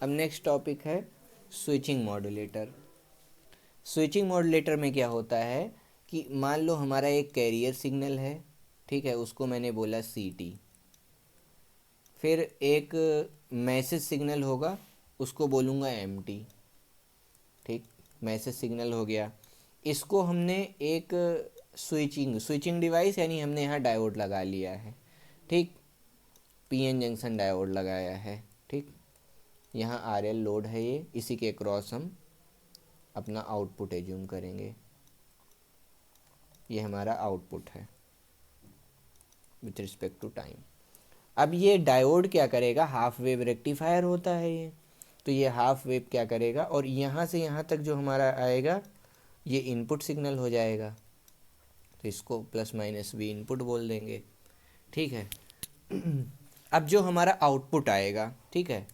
अब next topic है switching modulator. Switching modulator में क्या होता है कि मान लो हमारा एक कैरियर सिग्नल है, ठीक है, उसको मैंने बोला CT। फिर एक मैसेज सिग्नल होगा, उसको बोलूँगा MT। ठीक, मैसेज सिग्नल हो गया। इसको हमने एक स्विचिंग डिवाइस यानी हमने यहाँ डायोड लगा लिया है, ठीक, PN जंक्शन डायोड लगाया है। ठीक, यहाँ RL लोड है, ये इसी के क्रॉस हम अपना आउटपुट एज्यूम करेंगे। ये हमारा आउटपुट है विथ रिस्पेक्ट टू टाइम। अब ये डायोड क्या करेगा, हाफ वेव रेक्टिफायर होता है ये, तो ये हाफ वेव क्या करेगा और यहाँ से यहाँ तक जो हमारा आएगा ये इनपुट सिग्नल हो जाएगा, तो इसको ±V इनपुट बोल देंगे। ठीक है। अब जो हमारा आउटपुट आएगा, ठीक है,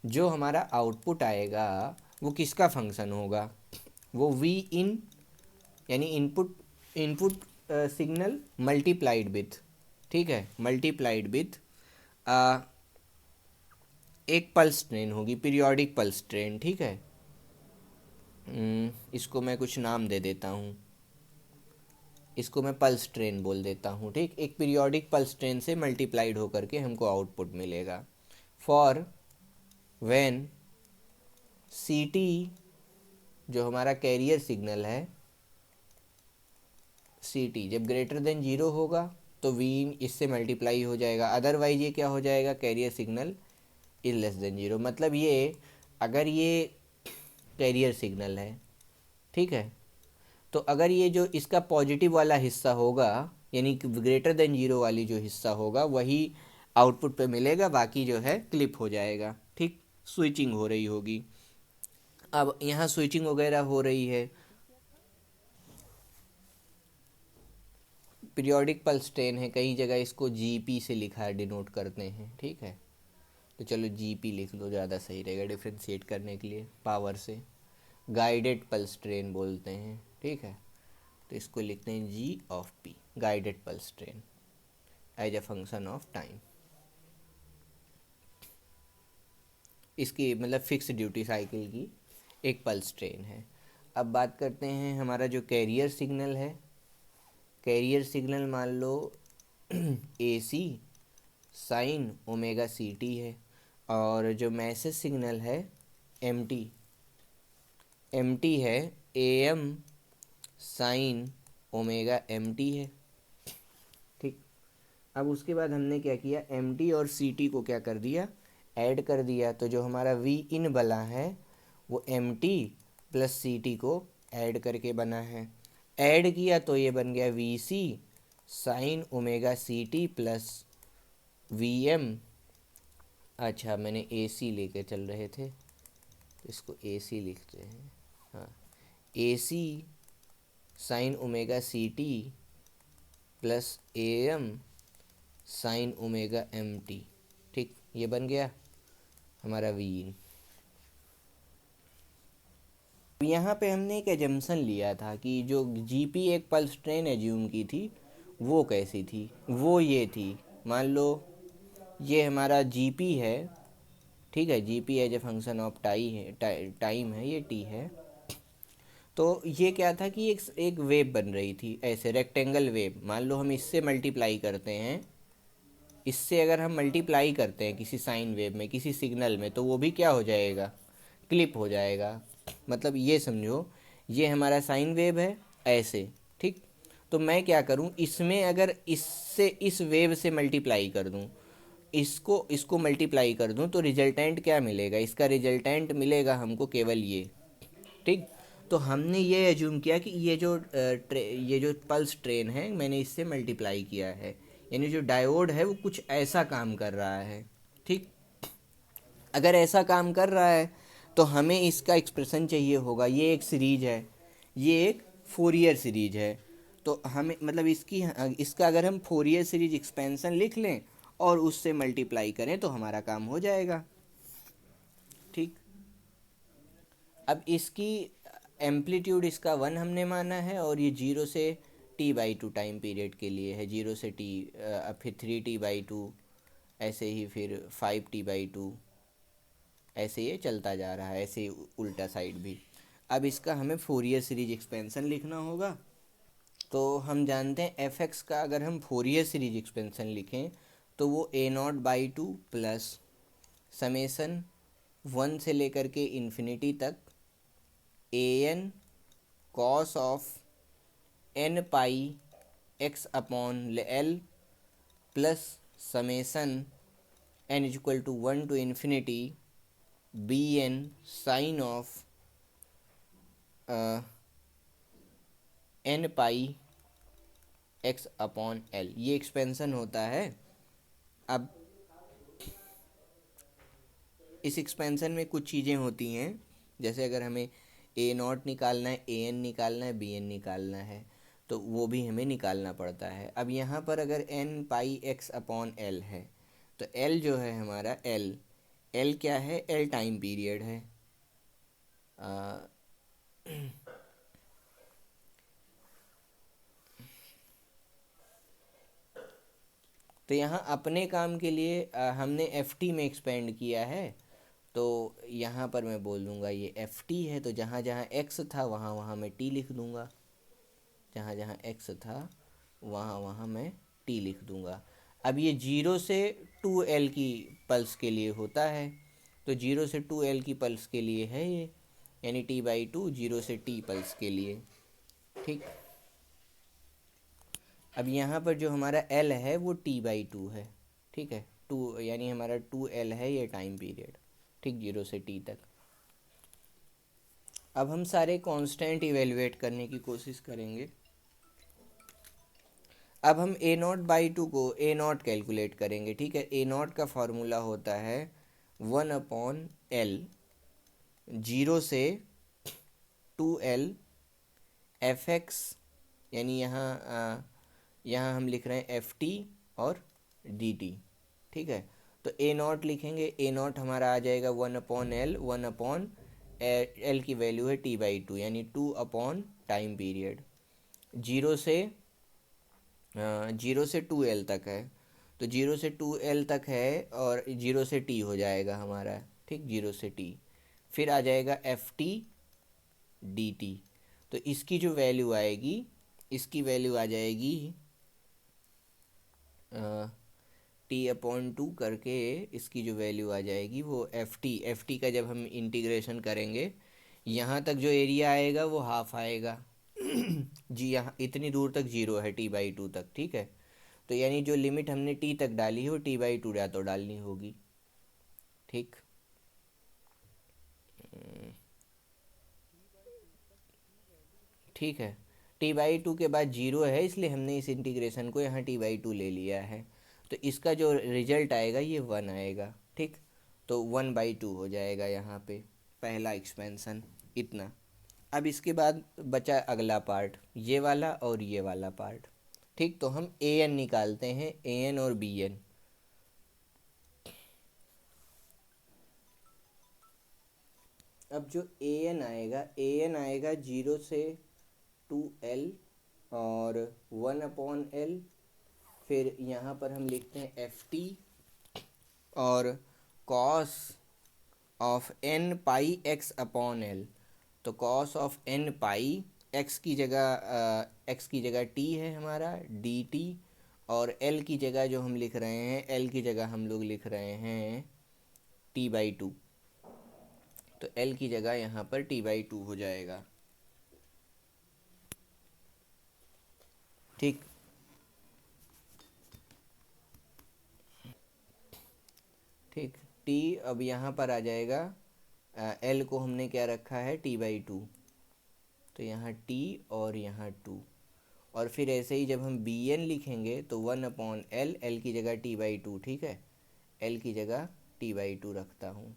जो हमारा आउटपुट आएगा वो किसका फंक्शन होगा, वो V इन यानी इनपुट सिग्नल मल्टीप्लाइड विथ, ठीक है, मल्टीप्लाइड विथ एक पल्स ट्रेन होगी, पीरियोडिक पल्स ट्रेन। ठीक है, इसको मैं कुछ नाम दे देता हूँ, इसको मैं पल्स ट्रेन बोल देता हूँ। ठीक, एक पीरियोडिक पल्स ट्रेन से मल्टीप्लाइड होकर के हमको आउटपुट मिलेगा। फॉर व्हेन CT जो हमारा कैरियर सिग्नल है, CT जब ग्रेटर देन 0 होगा तो V इससे मल्टीप्लाई हो जाएगा, अदरवाइज ये क्या हो जाएगा, carrier signal is less than 0। मतलब ये अगर ये कैरियर सिग्नल है, ठीक है, तो अगर ये जो इसका पॉजिटिव वाला हिस्सा होगा यानी कि ग्रेटर देन 0 वाली जो हिस्सा होगा वही आउटपुट पे मिलेगा, बाकी जो है क्लिप हो जाएगा। ठीक, स्विचिंग हो रही होगी। अब यहाँ स्विचिंग वगैरह हो रही है, पीरियोडिक पल्स ट्रेन है, कई जगह इसको GP से लिखा है, डिनोट करते हैं। ठीक है, तो चलो GP लिख लो, ज़्यादा सही रहेगा डिफ्रेंशिएट करने के लिए पावर से। गाइडेड पल्स ट्रेन बोलते हैं, ठीक है, तो इसको लिखते हैं G(P), guided pulse train as a function of time. इसकी मतलब फिक्स ड्यूटी साइकिल की एक पल्स ट्रेन है। अब बात करते हैं हमारा जो कैरियर सिग्नल है, कैरियर सिग्नल मान लो AC साइन ओमेगा CT है, और जो मैसेज सिग्नल है MT है AM साइन ओमेगा MT है। ठीक, अब उसके बाद हमने क्या किया, MT और CT को क्या कर दिया, ऐड कर दिया, तो जो हमारा V इन बना है वो MT प्लस CT को ऐड करके बना है। ऐड किया तो ये बन गया VC sine omega CT plus VM। अच्छा, मैंने AC लेके चल रहे थे, इसको AC लिखते हैं। हाँ, AC sine omega CT plus AM sine omega MT। ठीक, ये बन गया हमारा V इन। यहाँ पे हमने एक एजम्पशन लिया था कि जो GP एक पल्स ट्रेन एज्यूम की थी वो कैसी थी, वो ये थी, मान लो ये हमारा GP है, ठीक है, GP as a function of time है, ये T है। तो ये क्या था कि एक वेव बन रही थी, ऐसे रेक्टेंगल वेव। मान लो हम इससे मल्टीप्लाई करते हैं, इससे अगर हम मल्टीप्लाई करते हैं किसी साइन वेव में, किसी सिग्नल में, तो वो भी क्या हो जाएगा, क्लिप हो जाएगा। मतलब ये समझो, ये हमारा साइन वेव है ऐसे, ठीक, तो मैं क्या करूं, इसमें अगर इससे इस वेव से मल्टीप्लाई कर दूं, इसको मल्टीप्लाई कर दूं, तो रिजल्टेंट क्या मिलेगा, इसका रिजल्टेंट मिलेगा हमको केवल ये। ठीक, तो हमने ये एज्यूम किया कि ये जो पल्स ट्रेन है मैंने इससे मल्टीप्लाई किया है, यानी जो डायोड है वो कुछ ऐसा काम कर रहा है। ठीक, अगर ऐसा काम कर रहा है तो हमें इसका एक्सप्रेशन चाहिए होगा। ये एक सीरीज है, ये एक फोरियर सीरीज है, तो हमें मतलब इसका अगर हम फोरियर सीरीज एक्सपेंशन लिख लें और उससे मल्टीप्लाई करें तो हमारा काम हो जाएगा। ठीक, अब इसकी एम्पलीट्यूड इसका 1 हमने माना है, और ये 0 से T/2 टाइम पीरियड के लिए है, 0 से T, फिर 3T/2, ऐसे ही फिर 5T/2, ऐसे ये चलता जा रहा है, ऐसे उल्टा साइड भी। अब इसका हमें फोरियर सीरीज एक्सपेंशन लिखना होगा। तो हम जानते हैं एफ एक्स का अगर हम फोरियर सीरीज एक्सपेंशन लिखें तो वो a0/2 प्लस समेसन 1 से लेकर के इन्फिनिटी तक an cos of n pi x upon l plus summation n equal to 1 to infinity bn sine of n pi x upon l, ये एक्सपेंशन होता है। अब इस एक्सपेंशन में कुछ चीज़ें होती हैं, जैसे अगर हमें a0 निकालना है, an निकालना है, bn निकालना है, तो वो भी हमें निकालना पड़ता है। अब यहाँ पर अगर n pi x upon l है तो l जो है हमारा l क्या है, l टाइम पीरियड है। तो यहाँ अपने काम के लिए हमने एफ टी में एक्सपेंड किया है। तो यहाँ पर मैं बोल दूँगा ये एफ टी है, तो जहाँ जहाँ एक्स था वहाँ वहाँ मैं टी लिख दूँगा, जहाँ जहाँ एक्स था वहाँ वहाँ मैं टी लिख दूँगा। अब ये 0 से 2l की पल्स के लिए होता है, तो 0 से 2l की पल्स के लिए है ये, यानी t/2 0 से t पल्स के लिए। ठीक, अब यहाँ पर जो हमारा l है वो t/2 है। ठीक है, 2 यानी हमारा 2l है ये टाइम पीरियड। ठीक, 0 से t तक। अब हम सारे कांस्टेंट इवेलुएट करने की कोशिश करेंगे। अब हम a0/2 को a0 कैलकुलेट करेंगे। ठीक है, a0 का फॉर्मूला होता है 1/l 0 से 2l fx, यानी यहाँ हम लिख रहे हैं एफ टी और डी टी। ठीक है, तो a0 लिखेंगे, a0 हमारा आ जाएगा 1/l, 1/l की वैल्यू है t/2 यानी 2 टाइम पीरियड। 0 से 2l तक है, तो 0 से 2l तक है और 0 से t हो जाएगा हमारा। ठीक, 0 से t, फिर आ जाएगा एफ टी डी टी। तो इसकी जो वैल्यू आएगी, इसकी वैल्यू आ जाएगी t/2 करके, इसकी जो वैल्यू आ जाएगी वो एफ टी का जब हम इंटीग्रेशन करेंगे यहाँ तक जो एरिया आएगा वो हाफ आएगा। जी, यहाँ इतनी दूर तक 0 है t/2 तक। ठीक है, तो यानी जो लिमिट हमने t तक डाली है वो t/2 या तो डालनी होगी। ठीक, ठीक है, t/2 के बाद 0 है, इसलिए हमने इस इंटीग्रेशन को यहाँ t/2 ले लिया है। तो इसका जो रिजल्ट आएगा ये 1 आएगा। ठीक, तो 1/2 हो जाएगा यहाँ पे पहला एक्सपेंशन, इतना। अब इसके बाद बचा अगला पार्ट, ये वाला और ये वाला पार्ट। ठीक, तो हम an निकालते हैं, an और bn। अब जो an आएगा 0 से 2l और 1/l, फिर यहाँ पर हम लिखते हैं एफ टी और cos of n pi x upon l। तो cos of n pi x की जगह t है हमारा dt, और l की जगह जो हम लिख रहे हैं, l की जगह हम लोग लिख रहे हैं t/2। तो l की जगह यहाँ पर t/2 हो जाएगा। ठीक, ठीक, t अब यहाँ पर आ जाएगा, l को हमने क्या रखा है t/2, तो यहाँ t और यहाँ 2, और फिर ऐसे ही जब हम bn लिखेंगे तो 1/l, l की जगह t/2। ठीक है, l की जगह t/2 रखता हूँ,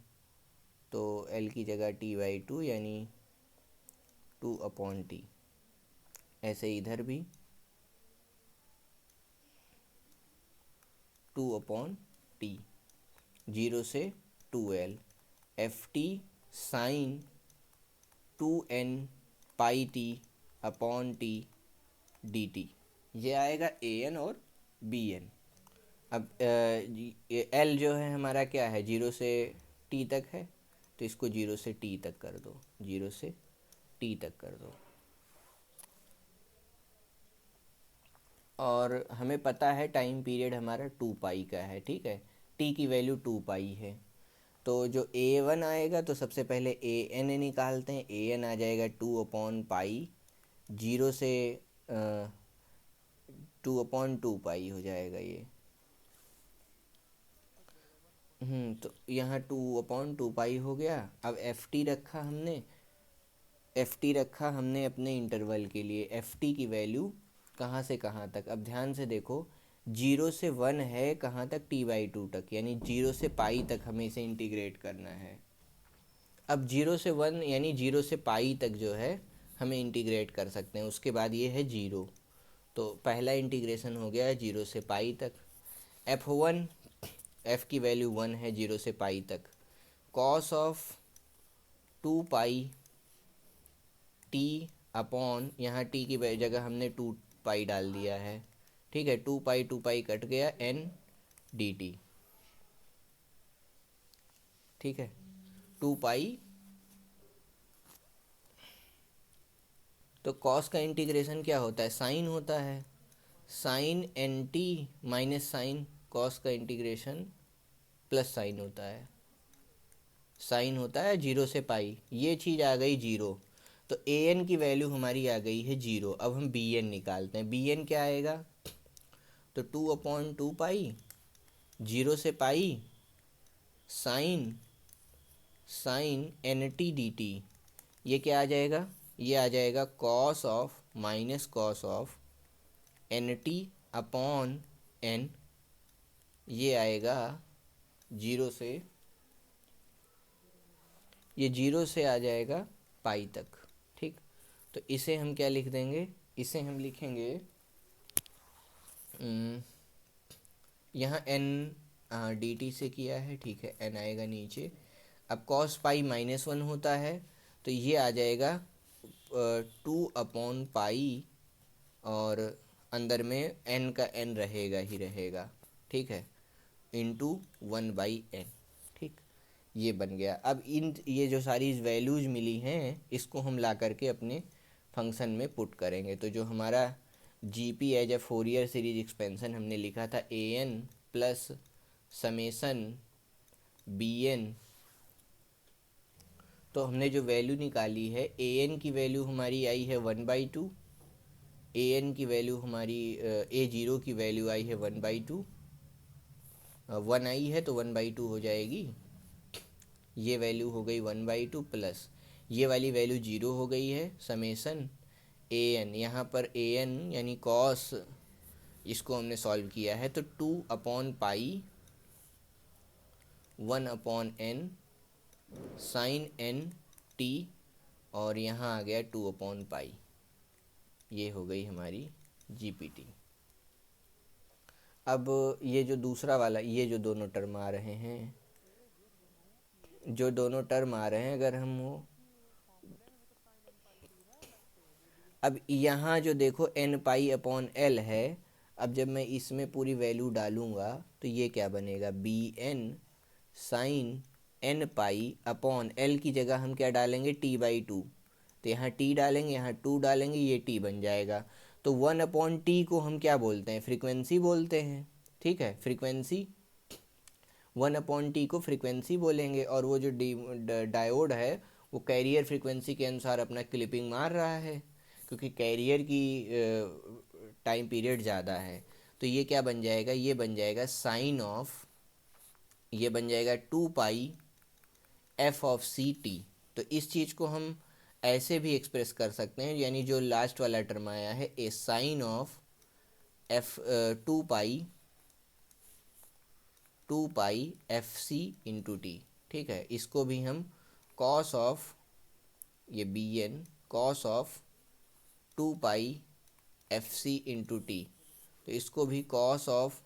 तो l की जगह t/2 यानी 2/t। ऐसे इधर भी 2/t, 0 से 2l F T sine 2n pi T upon T D T, ये आएगा an और bn। अब एल जो है हमारा क्या है, 0 से t तक है, तो इसको 0 से t तक कर दो, 0 से t तक कर दो। और हमें पता है टाइम पीरियड हमारा 2 पाई का है, ठीक है, t की वैल्यू 2 पाई है। तो जो a1 आएगा तो सबसे पहले an निकालते हैं। an आ जाएगा 2/पाई, 0 से 2/2 पाई हो जाएगा ये। तो यहाँ 2/2 पाई हो गया। अब एफ टी रखा हमने अपने इंटरवल के लिए। एफ टी की वैल्यू कहाँ से कहाँ तक, अब ध्यान से देखो, 0 से 1 है कहाँ तक, t/2 तक, यानी 0 से पाई तक हमें इसे इंटीग्रेट करना है। अब 0 से 1 यानी 0 से पाई तक जो है हमें इंटीग्रेट कर सकते हैं। उसके बाद ये है 0, तो पहला इंटीग्रेशन हो गया 0 से पाई तक। f1, f की वैल्यू 1 है 0 से पाई तक। Cos of 2 pi T upon, यहाँ टी की जगह हमने 2 पाई डाल दिया है, ठीक है, 2 पाई कट गया, एन डी टी, ठीक है, 2 पाई। तो कॉस का इंटीग्रेशन क्या होता है, साइन होता है, sine N T minus sine cos का इंटीग्रेशन प्लस साइन होता है, साइन होता है 0 से पाई। ये चीज़ आ गई 0, तो ए एन की वैल्यू हमारी आ गई है 0। अब हम बी एन निकालते हैं। बी एन क्या आएगा, तो 2/2 पाई, 0 से pi, sine sine N T D T. ये क्या आ जाएगा, ये आ जाएगा cos of minus cos of N T upon N. ये आएगा 0 से, ये 0 से आ जाएगा पाई तक, ठीक। तो इसे हम क्या लिख देंगे, इसे हम लिखेंगे यहाँ एन डी टी से किया है, ठीक है, एन आएगा नीचे। अब कॉस पाई -1 होता है, तो ये आ जाएगा 2/पाई, और अंदर में एन का एन रहेगा ही रहेगा, ठीक है, इंटू 1/n, ठीक। ये बन गया। अब ये जो सारी वैल्यूज़ मिली हैं इसको हम ला करके अपने फंक्शन में पुट करेंगे। तो जो हमारा G P as a Fourier series expansion हमने लिखा था A N plus summation B N, तो हमने जो वैल्यू निकाली है, ए एन की वैल्यू हमारी आई है 1/2, ए एन की वैल्यू हमारी A0 की वैल्यू आई है 1/2, 1 आई है तो 1/2 हो जाएगी। ये वैल्यू हो गई 1/2 प्लस ये वाली वैल्यू 0 हो गई है, समेसन ए एन, यहाँ पर ए एन यानी कॉस, इसको हमने सॉल्व किया है, तो 2/पाई 1/n साइन एन टी, और यहाँ आ गया 2/पाई। ये हो गई हमारी जीपीटी। अब ये जो दूसरा वाला, ये जो दोनों टर्म आ रहे हैं, जो दोनों टर्म आ रहे हैं, अगर हम वो, अब यहाँ जो देखो n/l है, अब जब मैं इसमें पूरी वैल्यू डालूँगा तो ये क्या बनेगा, बी एन साइन n/l की जगह हम क्या डालेंगे, t/2, तो यहाँ t डालेंगे, यहाँ 2 डालेंगे, ये t बन जाएगा। तो 1/t को हम क्या बोलते हैं, फ्रीक्वेंसी बोलते हैं, ठीक है, फ्रीक्वेंसी 1/t को फ्रीक्वेंसी बोलेंगे। और वो जो डायोड है वो कैरियर फ्रीक्वेंसी के अनुसार अपना क्लिपिंग मार रहा है, क्योंकि कैरियर की टाइम पीरियड ज़्यादा है। तो ये क्या बन जाएगा, ये बन जाएगा साइन ऑफ, ये बन जाएगा 2 pi F of C T. तो इस चीज़ को हम ऐसे भी एक्सप्रेस कर सकते हैं, यानी जो लास्ट वाला टर्म आया है, A sine of F 2 pi F C into T, ठीक है। इसको भी हम कॉस ऑफ, ये B N cos of 2 pi F C into T, तो इसको भी cos of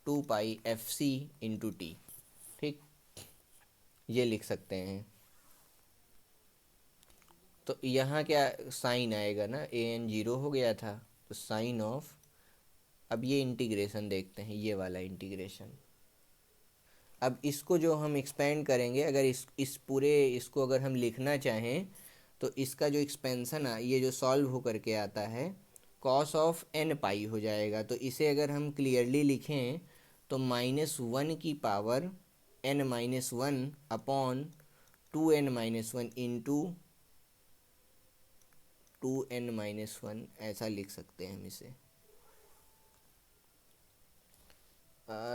2 pi F C into T, ठीक, ये लिख सकते हैं। तो यहाँ क्या साइन आएगा ना, ए एन 0 हो गया था, तो साइन ऑफ, अब ये इंटीग्रेशन देखते हैं, ये वाला इंटीग्रेशन, अब इसको जो हम एक्सपेंड करेंगे, अगर इस पूरे इसको अगर हम लिखना चाहें तो इसका जो एक्सपेंसन ये जो सॉल्व होकर के आता है कॉस ऑफ एन पाई हो जाएगा। तो इसे अगर हम क्लियरली लिखें तो -1 की power n-1 upon 2n-1 into 2n-1 ऐसा लिख सकते हैं हम इसे।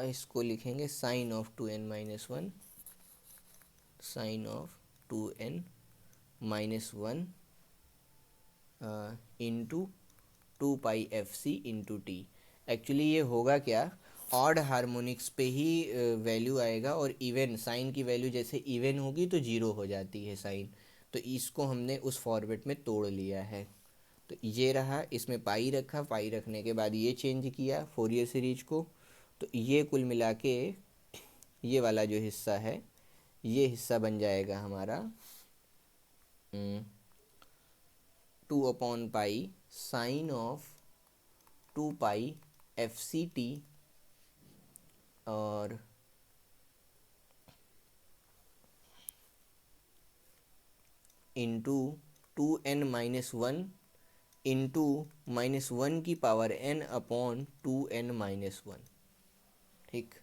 इसको लिखेंगे sine of 2n-1, sine of 2n-1 into 2πfc into T. Actually ये होगा क्या, ऑड हार्मोनिक्स पे ही वैल्यू आएगा, और इवन साइन की वैल्यू जैसे इवन होगी तो जीरो हो जाती है साइन। तो इसको हमने उस फॉर्मेट में तोड़ लिया है। तो ये रहा, इसमें पाई रखा, पाई रखने के बाद ये चेंज किया फोरियर सीरीज को। तो ये कुल मिला के ये वाला जो हिस्सा है, ये हिस्सा बन जाएगा हमारा 2/पाई साइन ऑफ 2πfct और इंटू 2n-1 इंटू -1 की पावर n अपॉन 2n-1। ठीक,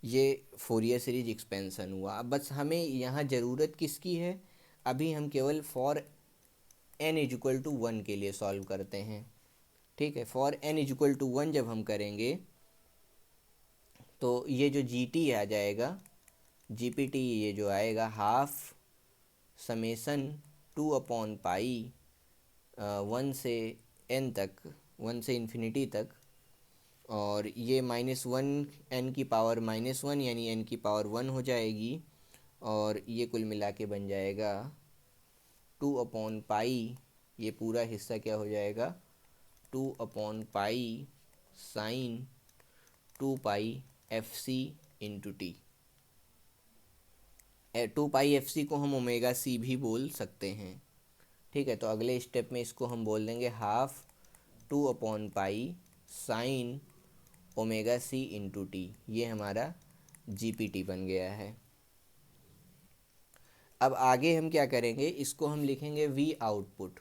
ये फोरियर सीरीज एक्सपेंसन हुआ। अब बस हमें यहाँ ज़रूरत किसकी है, अभी हम केवल फॉर n=1 के लिए सॉल्व करते हैं। ठीक है, फॉर n=1 जब हम करेंगे तो ये जो gt आ जाएगा, gpt ये जो आएगा हाफ समेसन 2/पाई 1 से n तक, 1 से इन्फिनिटी तक, और ये -1 n की पावर -1 यानी n की पावर 1 हो जाएगी, और ये कुल मिला के बन जाएगा 2/पाई, ये पूरा हिस्सा क्या हो जाएगा 2/पाई sign 2πfc into T. 2πfc को हम ओमेगा सी भी बोल सकते हैं। ठीक है, तो अगले स्टेप में इसको हम बोल देंगे हाफ 2/पाई sine omega C into T. ये हमारा जीपीटी बन गया है। अब आगे हम क्या करेंगे, इसको हम लिखेंगे V output.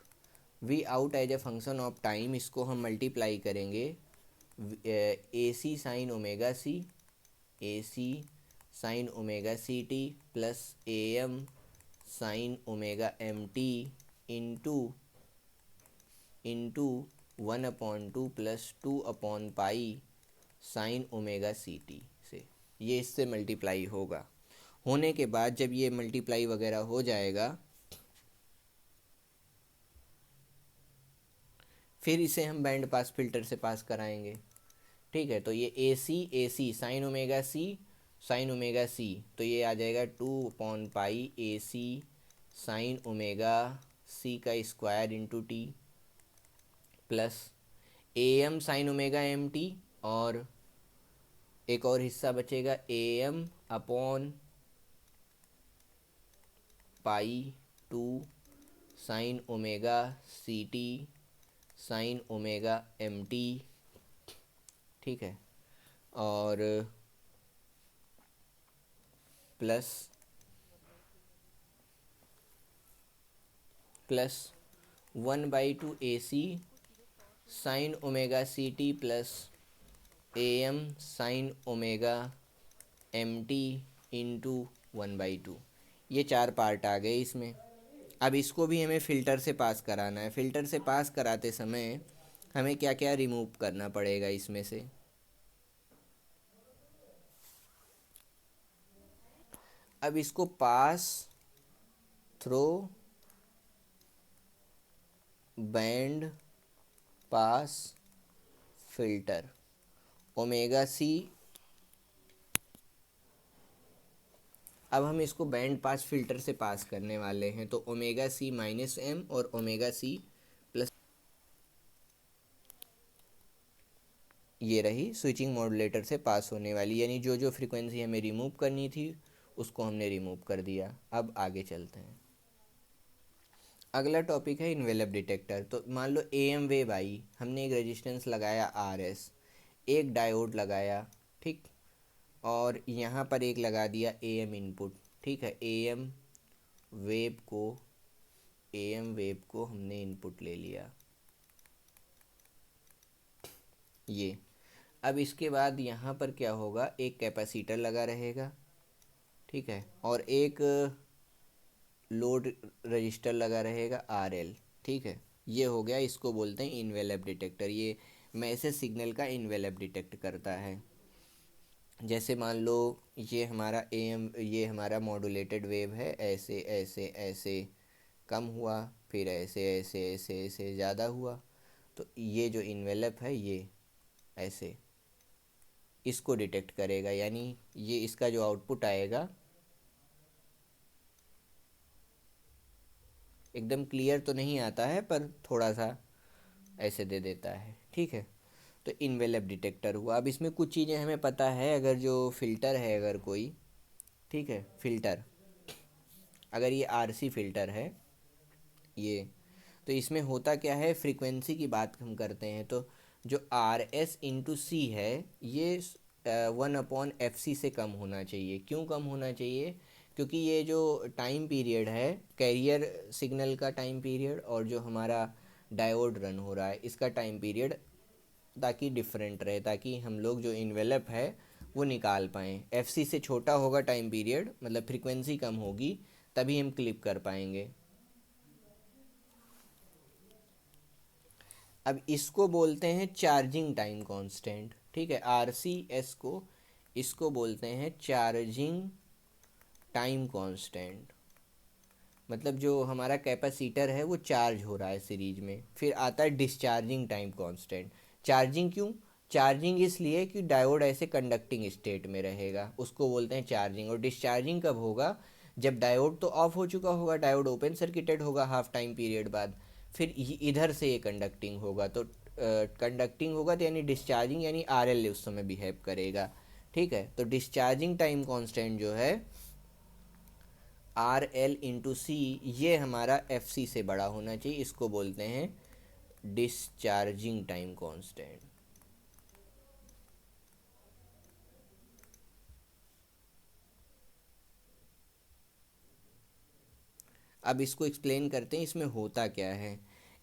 V out as a function of time, इसको हम मल्टीप्लाई करेंगे A C sine omega C, A C sine omega C T plus A M sine omega M T into 1/2 plus 2/पाई साइन ओमेगा सी टी से। ये इससे multiply होगा। होने के बाद जब ये मल्टीप्लाई वगैरह हो जाएगा, फिर इसे हम बैंड पास फिल्टर से पास कराएंगे। ठीक है, तो ये ए सी साइन ओमेगा सी, तो ये आ जाएगा 2/पाई ए सी साइन ओमेगा सी का square into T plus A M sine omega M T, और एक और हिस्सा बचेगा A M upon pi 2 sine omega C T sine omega M T. ठीक है, और plus 1/2 A C sine omega C T plus A M sine omega M T into 1/2। ये 4 part आ गए इसमें। अब इसको भी हमें फ़िल्टर से पास कराना है। फ़िल्टर से पास कराते समय हमें क्या क्या रिमूव करना पड़ेगा इसमें से। अब इसको pass through band pass filter omega C. अब हम इसको बैंड पास फिल्टर से पास करने वाले हैं, तो ओमेगा सी -m और ओमेगा सी प्लस, ये रही स्विचिंग मॉड्यूलेटर से पास होने वाली, यानी जो जो फ्रीक्वेंसी हमें रिमूव करनी थी उसको हमने रिमूव कर दिया। अब आगे चलते हैं। अगला टॉपिक है इन्वेलप डिटेक्टर। तो मान लो AM वेव आई, हमने एक रेजिस्टेंस लगाया RS, एक डायोड लगाया। ठीक, और यहाँ पर एक लगा दिया AM इनपुट। ठीक है, AM वेव को हमने इनपुट ले लिया ये। अब इसके बाद यहाँ पर क्या होगा, एक कैपेसिटर लगा रहेगा। ठीक है, और एक लोड रजिस्टर लगा रहेगा RL। ठीक है, ये हो गया, इसको बोलते हैं इनवेलप डिटेक्टर। ये मैसेज सिग्नल का इनवेलप डिटेक्ट करता है। जैसे मान लो ये हमारा मॉड्यूलेटेड वेव है, ऐसे ऐसे ऐसे कम हुआ, फिर ऐसे ऐसे ऐसे ऐसे ज़्यादा हुआ, तो ये जो इन्वेलप है ये ऐसे इसको डिटेक्ट करेगा। यानी ये इसका जो आउटपुट आएगा, एकदम क्लियर तो नहीं आता है पर थोड़ा सा ऐसे दे देता है। ठीक है, तो इन्वेलप डिटेक्टर हुआ। अब इसमें कुछ चीज़ें हमें पता है, अगर जो फ़िल्टर है अगर कोई, ठीक है, फ़िल्टर अगर ये RC फ़िल्टर है ये, तो इसमें होता क्या है, फ्रीक्वेंसी की बात हम करते हैं तो जो RS/C है ये 1/FC से कम होना चाहिए। क्यों कम होना चाहिए? क्योंकि ये जो टाइम पीरियड है, कैरियर सिग्नल का टाइम पीरियड और जो हमारा डायोड रन हो रहा है इसका टाइम पीरियड, ताकि डिफरेंट रहे, ताकि हम लोग जो इन्वेलप है वो निकाल पाएँ। FC से छोटा होगा टाइम पीरियड, मतलब फ्रीक्वेंसी कम होगी, तभी हम क्लिप कर पाएंगे। अब इसको बोलते हैं चार्जिंग टाइम कांस्टेंट। ठीक है, RCS को इसको बोलते हैं चार्जिंग टाइम कांस्टेंट। मतलब जो हमारा कैपेसिटर है वो चार्ज हो रहा है सीरीज में, फिर आता है डिस्चार्जिंग टाइम कांस्टेंट। चार्जिंग क्यों? चार्जिंग इसलिए कि डायोड ऐसे कंडक्टिंग स्टेट में रहेगा, उसको बोलते हैं चार्जिंग। और डिस्चार्जिंग कब होगा? जब डायोड तो ऑफ हो चुका होगा, डायोड ओपन सर्किटेड होगा हाफ टाइम पीरियड बाद, फिर इधर से ये कंडक्टिंग होगा, तो कंडक्टिंग होगा तो यानी डिस्चार्जिंग, यानी RL उस समय बिहेव करेगा। ठीक है, तो डिस्चार्जिंग टाइम कांस्टेंट जो है RL/C, ये हमारा FC से बड़ा होना चाहिए, इसको बोलते हैं डिस्चार्जिंग टाइम कांस्टेंट। अब इसको एक्सप्लेन करते हैं, इसमें होता क्या है।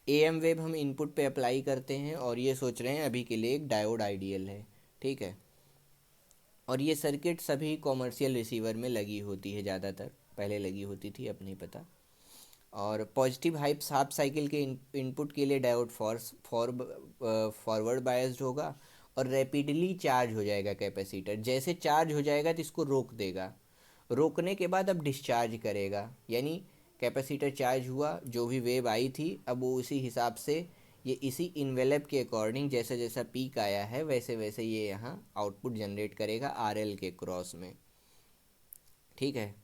AM वेव हम इनपुट पे अप्लाई करते हैं और ये सोच रहे हैं अभी के लिए एक डायोड आइडियल है। ठीक है, और ये सर्किट सभी कॉमर्शियल रिसीवर में लगी होती है, ज़्यादातर पहले लगी होती थी, अब नहीं पता। और पॉजिटिव हाफ साइकिल के इनपुट के लिए डायोड फॉरवर्ड बायस्ड होगा और रैपिडली चार्ज हो जाएगा कैपेसिटर। जैसे चार्ज हो जाएगा तो इसको रोक देगा, रोकने के बाद अब डिस्चार्ज करेगा। यानी कैपेसिटर चार्ज हुआ, जो भी वेव आई थी अब वो उसी हिसाब से ये इसी इन्वेलप के अकॉर्डिंग जैसा जैसा पीक आया है वैसे वैसे ये यहाँ आउटपुट जनरेट करेगा RL के क्रॉस में। ठीक है,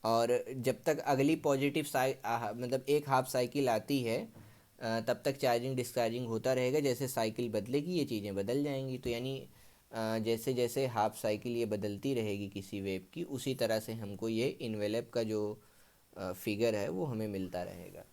और जब तक अगली पॉजिटिव मतलब एक हाफ साइकिल आती है, तब तक चार्जिंग डिस्चार्जिंग होता रहेगा। जैसे साइकिल बदलेगी ये चीज़ें बदल जाएंगी, तो यानी जैसे जैसे हाफ साइकिल ये बदलती रहेगी किसी वेव की, उसी तरह से हमको ये इन्वेलप का जो फिगर है वो हमें मिलता रहेगा।